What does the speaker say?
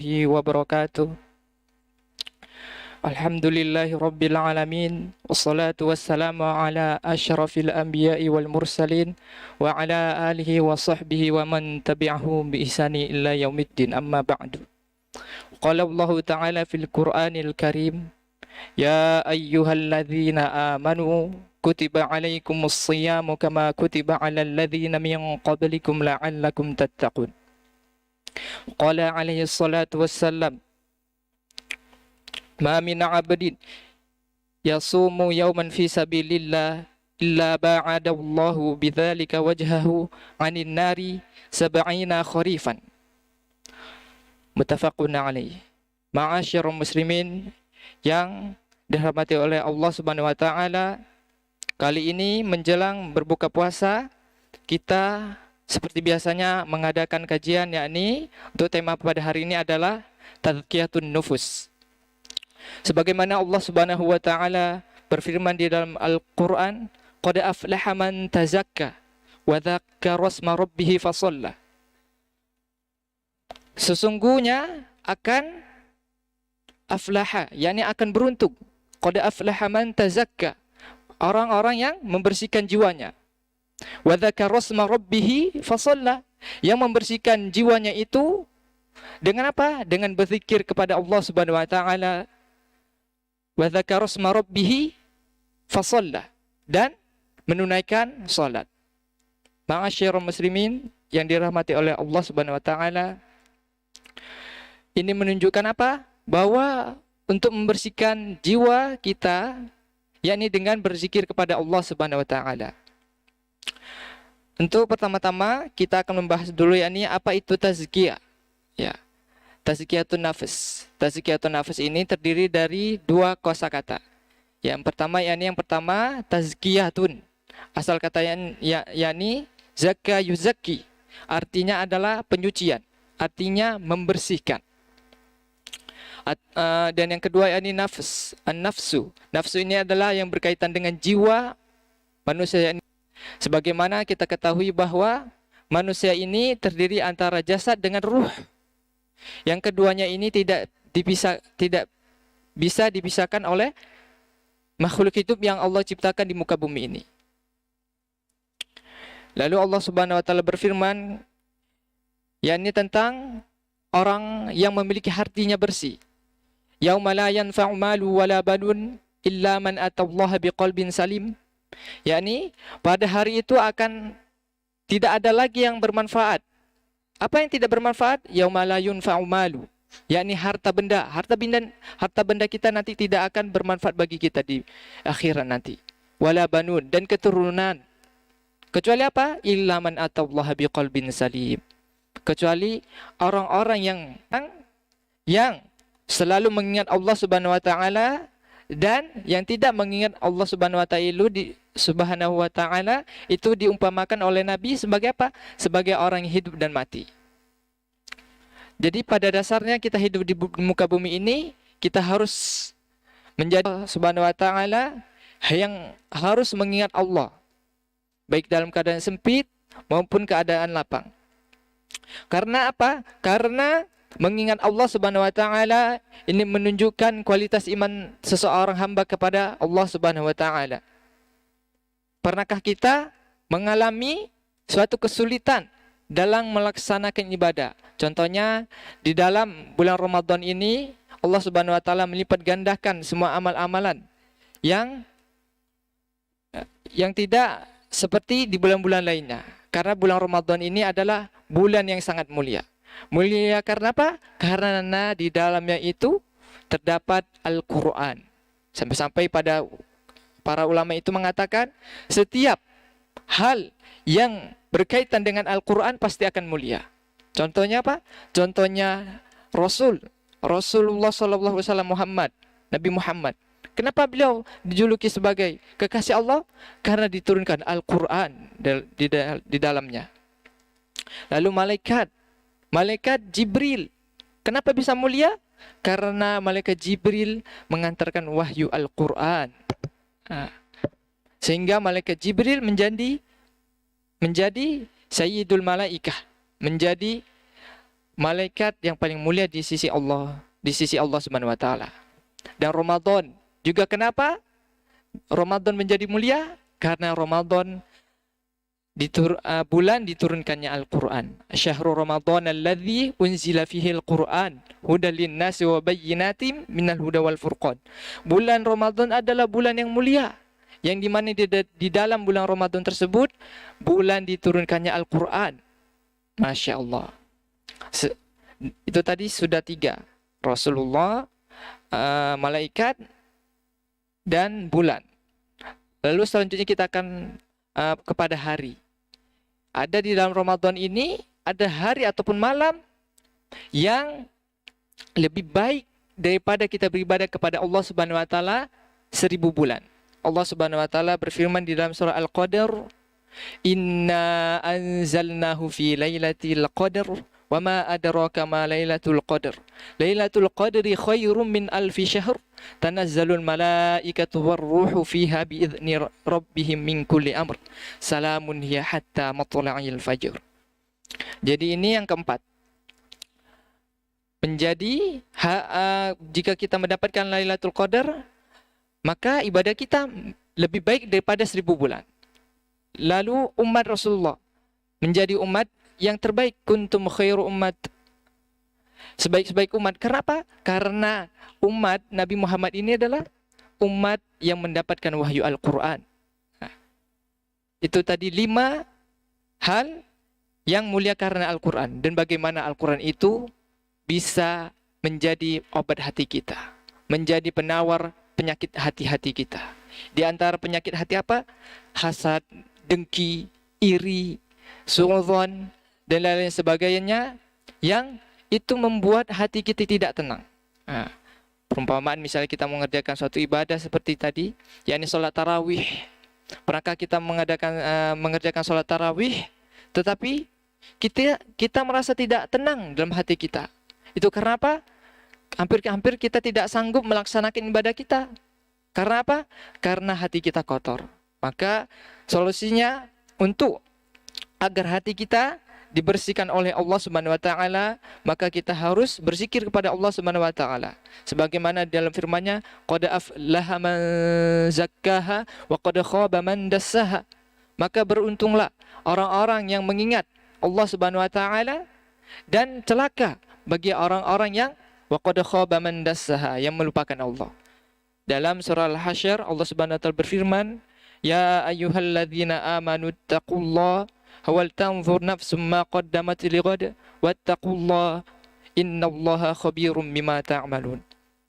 wabarakatuh. Alhamdulillahi rabbil alamin. Wassalatu wassalamu ala asyrafil anbiya'i wal mursalin wa ala alihi wa sahbihi wa man tabi'ahum bi ihsani illa yaumiddin, amma ba'du. Qala Allah ta'ala fil Qur'anil Karim, ya ayyuhalladzina amanu kutiba alaikumus siyamu kama kutiba alal ladzina min qablikum la'allakum tattaqun. Qala alaihi salatu wassalam, ma min 'abdin yasumu yawman fi sabilillah illa ba'adallahu bidzalika wajhahu 'anil nari sab'ina kharifan. Muttafaqun alaih. Ma'asyiral muslimin yang dirahmati oleh Allah Subhanahu wa taala, kali ini menjelang berbuka puasa kita seperti biasanya mengadakan kajian, yakni untuk tema pada hari ini adalah tazkiyatun nufus. Sebagaimana Allah Subhanahu wa taala berfirman di dalam Al-Qur'an, qad aflaha man tazakka wa dzakara asma rabbih fasalla. Sesungguhnya akan aflaha, yakni akan beruntung. Qad aflaha man tazakka, orang-orang yang membersihkan jiwanya. Wa dzakara asma rabbih fasalla, yang membersihkan jiwanya itu dengan apa? Dengan berzikir kepada Allah Subhanahu wa taala. Wa dzakara asma rabbih fasalla, dan menunaikan salat. Ma'asyiral muslimin yang dirahmati oleh Allah Subhanahu wa taala, ini menunjukkan apa? Bahwa untuk membersihkan jiwa kita, yakni dengan berzikir kepada Allah Subhanahu wa taala. Untuk pertama-tama kita akan membahas dulu yakni apa itu tazkiyah. Ya. Tazkiyatun nafs. Tazkiyatun nafs ini terdiri dari dua kosakata. Yang pertama tazkiyatun. Asal kata yakni zakka yuzakki. Artinya adalah penyucian. Artinya membersihkan. Dan yang kedua yakni nafs, an-nafsu. Nafsu ini adalah yang berkaitan dengan jiwa manusia. Sebagaimana kita ketahui bahwa manusia ini terdiri antara jasad dengan ruh. Yang keduanya ini tidak bisa dipisahkan oleh makhluk hidup yang Allah ciptakan di muka bumi ini. Lalu Allah Subhanahu wa taala berfirman, yakni tentang orang yang memiliki hatinya bersih. Yauma la yanfa'u malu wala banun illa man atallaha biqalbin salim. Yakni pada hari itu akan tidak ada lagi yang bermanfaat. Apa yang tidak bermanfaat? Yauma la yunfa'u malu, yakni harta benda kita nanti tidak akan bermanfaat bagi kita di akhirat nanti. Wala banun, dan keturunan. Kecuali apa? Illa man atallaha biqalbin salim. Kecuali orang-orang yang selalu mengingat Allah Subhanahu wa taala dan yang tidak mengingat Allah Subhanahu wa taala itu diumpamakan oleh Nabi sebagai apa? Sebagai orang hidup dan mati. Jadi pada dasarnya kita hidup di muka bumi ini, kita harus menjadi Allah Subhanahu wa taala yang harus mengingat Allah, baik dalam keadaan sempit maupun keadaan lapang. Karena apa? Karena mengingat Allah Subhanahu wa taala ini menunjukkan kualitas iman seseorang hamba kepada Allah Subhanahu wa taala. Pernahkah kita mengalami suatu kesulitan dalam melaksanakan ibadah? Contohnya di dalam bulan Ramadan ini Allah Subhanahu wa taala melipat gandakan semua amal-amalan yang tidak seperti di bulan-bulan lainnya. Karena bulan Ramadan ini adalah bulan yang sangat mulia. Mulia karena apa? Karena di dalamnya itu terdapat Al-Quran. Sampai-sampai pada para ulama itu mengatakan setiap hal yang berkaitan dengan Al-Quran pasti akan mulia. Contohnya apa? Contohnya Rasulullah SAW Muhammad, Nabi Muhammad. Kenapa beliau dijuluki sebagai kekasih Allah? Karena diturunkan Al-Quran di dalamnya. Lalu Malaikat Jibril. Kenapa bisa mulia? Karena Malaikat Jibril mengantarkan wahyu Al-Quran. Sehingga Malaikat Jibril menjadi Sayyidul Malaikah. Menjadi malaikat yang paling mulia di sisi Allah Subhanahu wa taala. Dan Ramadan juga kenapa Ramadan menjadi mulia? Karena Ramadan bulan diturunkannya Al-Quran. Syahrul Ramadan alladzi unzila fihi Al-Quran hudal linnasi wa bayyinatin minal huda wal furqan. Bulan Ramadan adalah bulan yang mulia, yang dimana di dalam bulan Ramadan tersebut bulan diturunkannya Al-Quran. Masya Allah. Itu tadi sudah 3, Rasulullah, malaikat, dan bulan. Lalu selanjutnya kita akan kepada hari. Ada di dalam Ramadan ini ada hari ataupun malam yang lebih baik daripada kita beribadah kepada Allah Subhanahu wa taala 1000 bulan. Allah Subhanahu wa taala berfirman di dalam surah Al-Qadr, "Inna anzalnahu fi lailatul qadr wa ma adraka ma lailatul qadr. Lailatul qadri khairum min alfi syahr. Tanazzalul malaikatu warruhu fiha biizni rabbihim min kulli amr. Salamun hiya hatta matla'il fajr." Jadi ini yang keempat. Menjadi jika kita mendapatkan Lailatul Qadar, maka ibadah kita lebih baik daripada 1000 bulan. Lalu umat Rasulullah menjadi umat yang terbaik. Kuntum khairu umat, sebaik-sebaik umat. Kenapa? Karena umat Nabi Muhammad ini adalah umat yang mendapatkan wahyu Al-Quran. Nah, itu tadi 5 hal yang mulia karena Al-Quran. Dan bagaimana Al-Quran itu bisa menjadi obat hati kita, menjadi penawar penyakit hati-hati kita. Di antara penyakit hati apa? Hasad, dengki, iri, suudzon, dan lain-lain sebagainya yang itu membuat hati kita tidak tenang. Nah, perumpamaan misalnya kita mengerjakan suatu ibadah seperti tadi, yakni sholat tarawih. Pernahkah kita mengerjakan sholat tarawih, tetapi kita merasa tidak tenang dalam hati kita? Itu karena apa? Hampir kita tidak sanggup melaksanakan ibadah kita. Karena apa? Karena hati kita kotor. Maka solusinya untuk agar hati kita dibersihkan oleh Allah Subhanahu wa taala, maka kita harus berzikir kepada Allah Subhanahu wa taala. Sebagaimana dalam firman-Nya, qad aflaha man zakkaha wa qad khaba man dassaha. Maka beruntunglah orang-orang yang mengingat Allah Subhanahu wa taala, dan celaka bagi orang-orang yang wa qad khaba man dassaha, yang melupakan Allah. Dalam surah Al-Hasyr Allah Subhanahu wa taala berfirman, ya ayyuhalladzina amanu taqullaha wal tanzur nafsum ma qaddamat lighad wattaqullaha innallaha khabirum bima ta'malun.